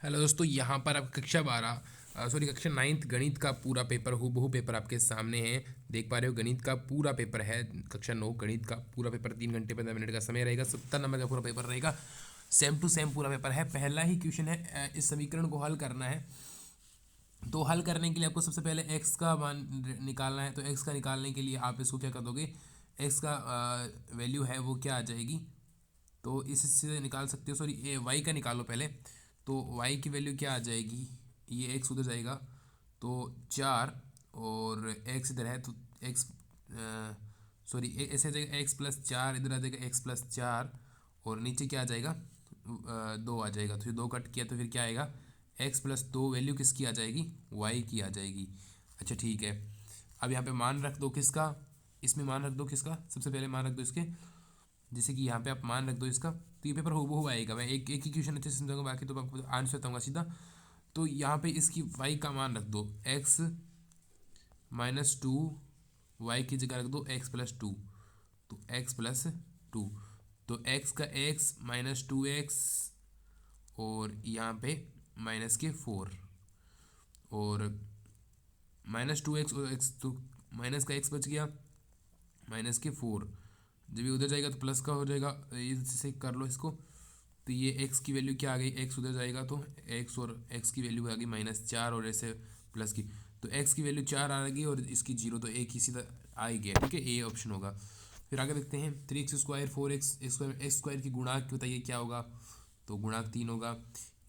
Hello दोस्तों, यहाँ पर आप कक्षा 12 सॉरी कक्षा 9th गणित का पूरा पेपर हूबहू पेपर आपके सामने है। देख पा रहे हो, गणित का पूरा पेपर है। कक्षा 9 गणित का पूरा पेपर 3 घंटे 15 मिनट का समय रहेगा। 70 नंबर का पूरा पेपर रहेगा। सेम टू सेम पूरा पेपर है। पहला ही क्वेश्चन है, इस समीकरण को हल करना है। तो हल करने के लिए आपको सबसे पहले एक्स का मान निकालना है। तो एक्स का निकालने के लिए आप इसको क्या कर दोगे, एक्स का वैल्यू है वो क्या आ जाएगी, तो इससे निकाल सकते हो। सॉरी, ए वाई का निकालो पहले। तो वाई की वैल्यू क्या आ जाएगी, ये एक्स उधर जाएगा तो 4, और एक्स इधर है तो एक्स, सॉरी ऐसे आ जाएगा x+4, इधर आ जाएगा x+4, और नीचे क्या आ जाएगा, 2 आ जाएगा। तो ये 2 कट किया तो फिर क्या आएगा, x+2 वैल्यू किसकी आ जाएगी, y की आ जाएगी। अच्छा ठीक है, अब यहाँ पे मान रख दो किसका, इसमें मान रख दो किसका, सबसे पहले मान रख दो इसके। जैसे कि यहाँ पे आप मान रख दो इसका, तो ये पेपर हूबहू आएगा। मैं एक एक ही क्वेश्चन अच्छे से समझाऊंगा, बाकी तो मैं आपको आंसर बताऊंगा सीधा। तो यहाँ पे इसकी y का मान रख दो x-2, y की जगह रख दो x+2। तो x+2, तो x का x -2x, और यहाँ पे -4, और -2x और x, तो माइनस का x बच गया, -4। जब ये उधर जाएगा तो प्लस का हो जाएगा, इससे कर लो इसको। तो ये x की वैल्यू क्या आ गई, x उधर जाएगा तो x, और x की वैल्यू आ गई -4, और ऐसे प्लस की। तो x की वैल्यू 4 आ गई और इसकी 0, तो एक ही सीधा आ ही गया। ठीक है, ए ऑप्शन होगा। फिर आगे देखते हैं, 3x² 4x x² की गुणांक बताइए क्या होगा। तो गुणांक 3 होगा।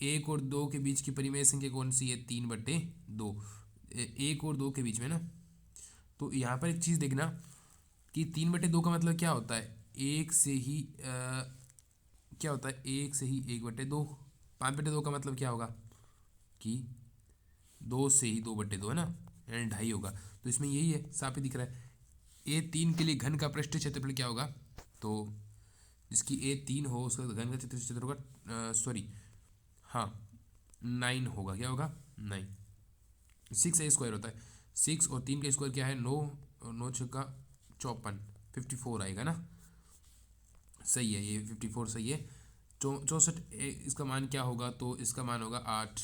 1 और 2 के बीच की परिमेय संख्या कौन सी है, 3/2। 1 और 2 के बीच में ना, तो यहाँ पर एक चीज़ देखना कि 3/2 का मतलब क्या होता है, एक से ही क्या होता है, एक से ही 1/2। 5/2 का मतलब क्या होगा कि 2 से ही 2/2 है ना, यानी 2.5 होगा। तो इसमें यही है, साफ ही दिख रहा है। A3 के लिए घन का पृष्ठ क्षेत्रफल क्या होगा, तो जिसकी A3 हो उसका घन का क्षेत्र होगा, सॉरी हाँ 9 होगा। क्या होगा, 9। 6 A² होता है, 6 और 3 का स्क्वायर क्या है, 9, और 9×6 = 54, 54 आएगा ना। सही है, ये 54 सही है। 64 इसका मान क्या होगा, तो इसका मान होगा 8।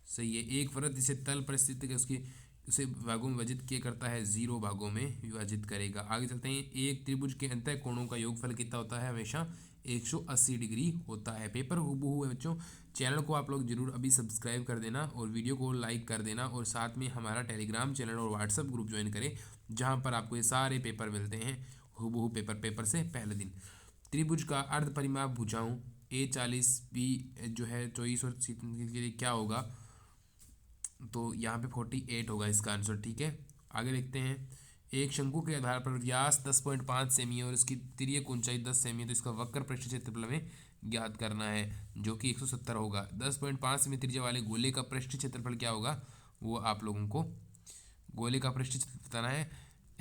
सही है। एक वृत्त जिसे तल पर स्थित है उसके उसे भागों में विभाजित किया करता है, 0 भागों में विभाजित करेगा। आगे चलते हैं, एक त्रिभुज के अंतः कोणों का योगफल कितना होता है, हमेशा 180 डिग्री होता है। पेपर हूबहू है बच्चों। चैनल को आप लोग जरूर अभी सब्सक्राइब कर देना, और वीडियो को लाइक कर देना, और साथ में हमारा टेलीग्राम चैनल और व्हाट्सएप ग्रुप ज्वाइन करें, जहाँ पर आपको ये सारे पेपर मिलते हैं हूबहू पेपर से पहले दिन। त्रिभुज का अर्ध परिमाप भुजाओं A40 B जो है 24 और 30 के लिए क्या होगा, तो यहाँ पे 48 होगा इसका आंसर। ठीक है, आगे देखते हैं। एक शंकु के आधार पर व्यास 10.5 सेमी है और इसकी तिर्यक ऊंचाई 10 सेमी है, तो इसका वक्र पृष्ठ क्षेत्रफल हमें ज्ञात करना है, जो कि 170 होगा। 10.5 सेमी त्रिज्या वाले गोले का पृष्ठ क्षेत्रफल क्या होगा, वो आप लोगों को गोले का पृष्ठ क्षेत्रफल बताना है।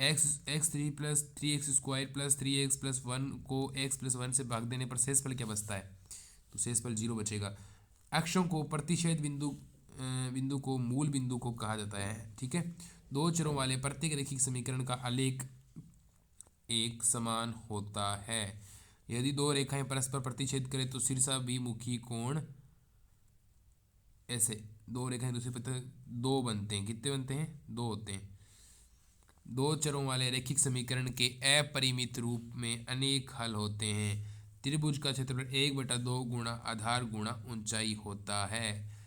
x3 + 3x² + 3x+1 को x+1 से भाग देने पर शेषफल क्या बचता है, तो शेषफल 0 बचेगा। अक्षों को प्रतिच्छेद बिंदु को मूल बिंदु को कहा जाता है। ठीक है, दो चरों वाले प्रत्येक रैखिक समीकरण का आलेख एक समान होता है। यदि दो रेखाएं परस्पर प्रतिच्छेद करें तो शीर्षाभिमुखी कोण, ऐसे दो रेखाएं दूसरे पर दो बनते हैं, कितने बनते हैं, दो होते हैं। दो चरों वाले रैखिक समीकरण के अपरिमित रूप में अनेक हल होते हैं। त्रिभुज का क्षेत्रफल 1/2 गुणा आधार गुणा ऊंचाई होता है।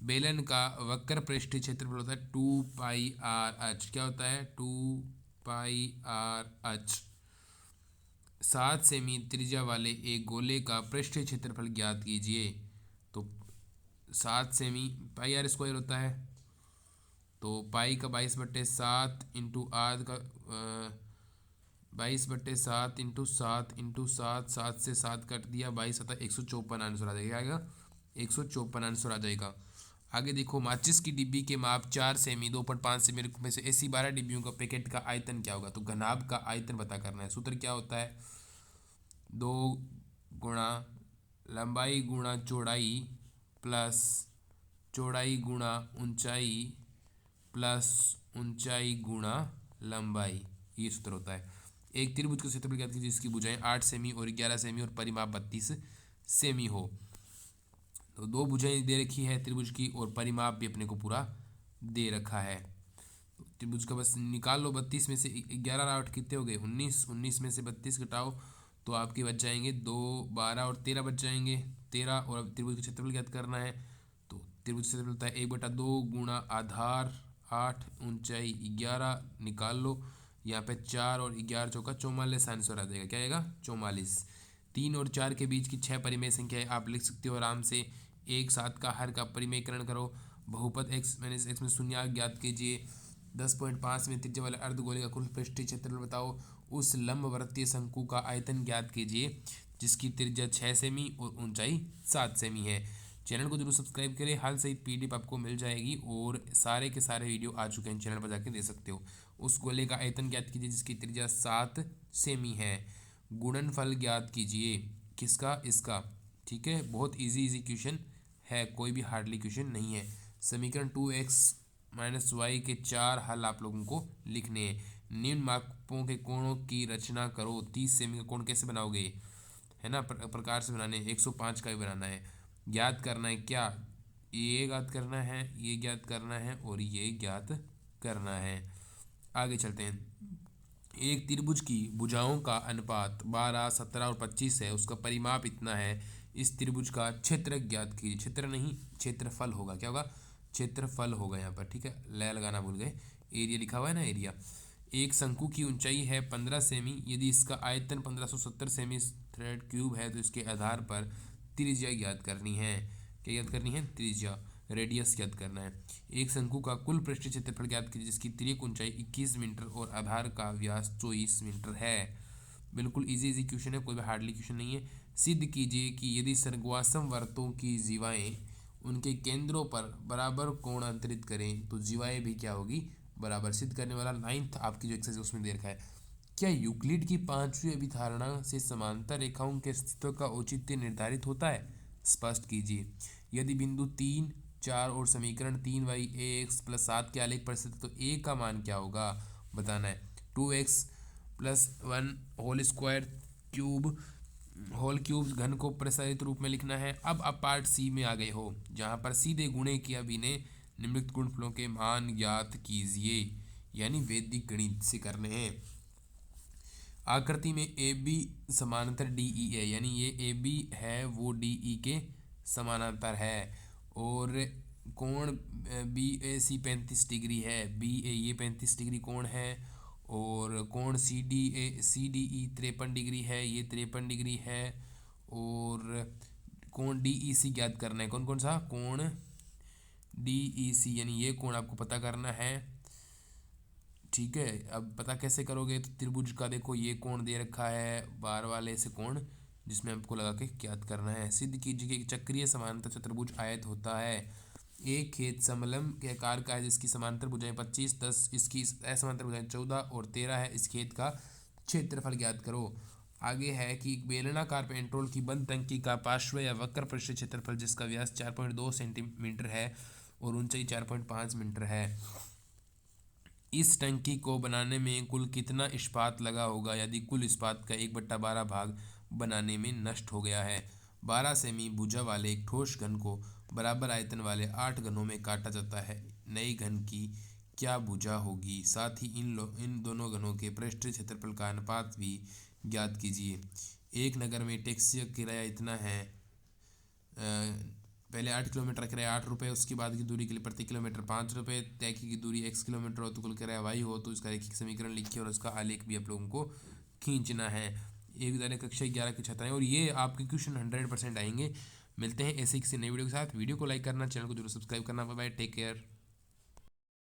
बेलन का वक्र पृष्ठ क्षेत्रफल होता है 2πr_h। क्या होता है, 2πr_h। 7 सेमी त्रिज्या वाले एक गोले का पृष्ठ क्षेत्रफल ज्ञात कीजिए। तो 7 सेमी πr² होता है, तो पाई का 22/7 इंटू आध का 22/7 इंटू 7 7 से 7 कट दिया, 22 आता 154 आंसर आ जाएगा। 154 आंसर आ जाएगा। आगे देखो, माचिस की डिब्बी के माप 4 सेमी 2.5 सेमी में से ऐसी 12 डिब्बियों का पैकेट का आयतन क्या होगा, तो घनाभ का आयतन पता करना है। सूत्र क्या होता है, 2 गुणा लंबाई गुणा चौड़ाई प्लस चौड़ाई गुणा ऊंचाई प्लस ऊंचाई गुणा लंबाई, ये सूत्र होता है। एक त्रिभुज का क्षेत्रफल ज्ञात कीजिए जिसकी भुजाएं 8 सेमी और 11 सेमी और परिमाप 32 सेमी हो। तो दो भुजाएं दे रखी है त्रिभुज की और परिमाप भी अपने को पूरा दे रखा है। तो त्रिभुज का बस निकाल लो। 32 में से 11 आठ कितने हो गए 19, 19 में से 32 घटाओ तो आपके बच जाएंगे 2, 12 और 13 बच जाएंगे 13। और अब त्रिभुज का क्षेत्रफल ज्ञात करना है तो त्रिभुज का क्षेत्रफल होता है 1/2 गुणा आधार 8 ऊंचाई 11 निकाल लो। यहाँ पे 4 और 11 चौका 44 आंसर आ जाएगा। क्या आएगा 44। 3 और 4 के बीच की 6 परिमेय संख्या है आप लिख सकते हो आराम से। एक साथ का हर का परिमेयकरण करो। बहुपद x माइनस x में शून्य ज्ञात कीजिए। 10.5 में त्रिज्या वाले अर्धगोले का कुल पृष्ठीय क्षेत्रफल बताओ। उस लंबवर्तीय शंकु का आयतन ज्ञात कीजिए जिसकी त्रिज्या 6 सेमी और ऊंचाई 7 सेमी है। चैनल को जरूर सब्सक्राइब करें। हाल सहित पीडीएफ आपको मिल जाएगी और सारे के सारे वीडियो आ चुके हैं, चैनल पर जाके दे सकते हो। उस गोले का आयतन ज्ञात कीजिए जिसकी त्रिज्या 7 सेमी है। गुणनफल ज्ञात कीजिए किसका, इसका। ठीक है, बहुत इजी क्वेश्चन है, कोई भी हार्डली क्वेश्चन नहीं है। समीकरण 2x माइनस वाई के 4 हल आप लोगों को लिखने हैं। निम्न मापों के कोणों की रचना करो। 30 सेमी का कोण कैसे बनाओगे, है ना, प्रकार से बनाने। 105 का भी बनाना है। ज्ञात करना है क्या, ये ज्ञात करना है, ये ज्ञात करना है और ये ज्ञात करना है। आगे चलते हैं। एक त्रिभुज की भुजाओं का अनुपात 12, 17 और 25 है। उसका परिमाप इतना है। इस त्रिभुज का क्षेत्र ज्ञात कीजिए। क्षेत्र नहीं, क्षेत्रफल होगा। क्या होगा, क्षेत्रफल होगा यहाँ पर। ठीक है, लय लगाना भूल गए। एरिया लिखा हुआ है ना, एरिया। एक शंकु की ऊंचाई है 15 सेमी। यदि इसका आयतन 1570 सेमी थ्रेड क्यूब है तो इसके आधार पर त्रिज्या ज्ञात करनी है। क्या ज्ञात करनी है, त्रिज्या, रेडियस ज्ञात करना है। एक शंकु का कुल पृष्ठीय क्षेत्रफल ज्ञात कीजिए जिसकी तिर्यक ऊंचाई 21 मीटर और आधार का व्यास 24 मीटर है। बिल्कुल इजी क्वेश्चन है, कोई भी हार्डली क्वेश्चन नहीं है। सिद्ध कीजिए कि यदि सर्गवासम वर्तों की जीवाएं उनके केंद्रों पर बराबर कोण अंतरित करें तो जीवाएं भी क्या होगी, बराबर। सिद्ध करने वाला 9th आपकी जो एक्सरसाइज उसमें दे रखा है। क्या यूक्लिड की 5वीं अभिधारणा से समांतर रेखाओं के अस्तित्व का औचित्य निर्धारित होता है, स्पष्ट कीजिए। यदि बिंदु 3, 4 और समीकरण 3y(ax+7) के आलेख पर स्थित है तो a का मान क्या होगा, बताना है। 2x+1 whole square cube whole cube घन को प्रसारित रूप में लिखना है। अब आप पार्ट सी में आ गए हो जहाँ पर सीधे गुणे किया बिने निम्नलिखित गुणनफलों के मान ज्ञात कीजिए, यानी वैदिक गणित से करने हैं। आकृति में ए बी समानांतर डी ई है, यानी ये ए बी है वो डी ई के समानांतर है। और कोण बी ए सी 35 डिग्री है, बी ए ये 35 डिग्री कोण है। और कोण सी डी ई 53 डिग्री है, ये 53 डिग्री है। और कोण डी ई सी ज्ञात करना है। कौन कौन सा कोण, डी ई सी, यानी ये कोण आपको पता करना है। ठीक है, अब पता कैसे करोगे, तो त्रिभुज का देखो ये कोण दे रखा है बार वाले से कोण, जिसमें आपको लगा के ज्ञात करना है। सिद्ध कीजिए कि चक्रीय समांतर चतुर्भुज आयत होता है। एक खेत समलंब के आकार का है जिसकी समांतर भुजाएं 25, 10 इसकी असमांतर भुजाएं 14 और 13 है। इस खेत का क्षेत्रफल ज्ञात करो। आगे है कि बेलनाकार पेंट्रोल की बंद टंकी का पार्श्व या वक्र पृष्ठ क्षेत्रफल जिसका व्यास 4.2 सेंटीमीटर है और ऊंचाई 4.5 मीटर है। इस टंकी को बनाने में कुल कितना इस्पात लगा होगा यदि कुल इस्पात का 1/12 भाग बनाने में नष्ट हो गया है। 12 सेमी भुजा वाले एक ठोस घन को बराबर आयतन वाले 8 घनों में काटा जाता है। नई घन की क्या भुजा होगी, साथ ही इन दोनों घनों के पृष्ठीय क्षेत्रफल का अनुपात भी ज्ञात कीजिए। एक नगर में टैक्सी का किराया इतना है, पहले 8 किलोमीटर किराया 8 रुपये, उसके बाद की दूरी के लिए प्रति किलोमीटर 5 रुपये, तय की दूरी x किलोमीटर हो तो कुल किराया y हो। तो इसका रैखिक समीकरण लिखिए और उसका आलेख भी आप लोगों को खींचना है। एक विद्यालय कक्षा 11 के छात्र हैं और ये आपके क्वेश्चन 100% आएंगे। मिलते हैं ऐसे किसी नई वीडियो के साथ। वीडियो को लाइक करना, चैनल को जरूर सब्सक्राइब करना। Bye bye, take care.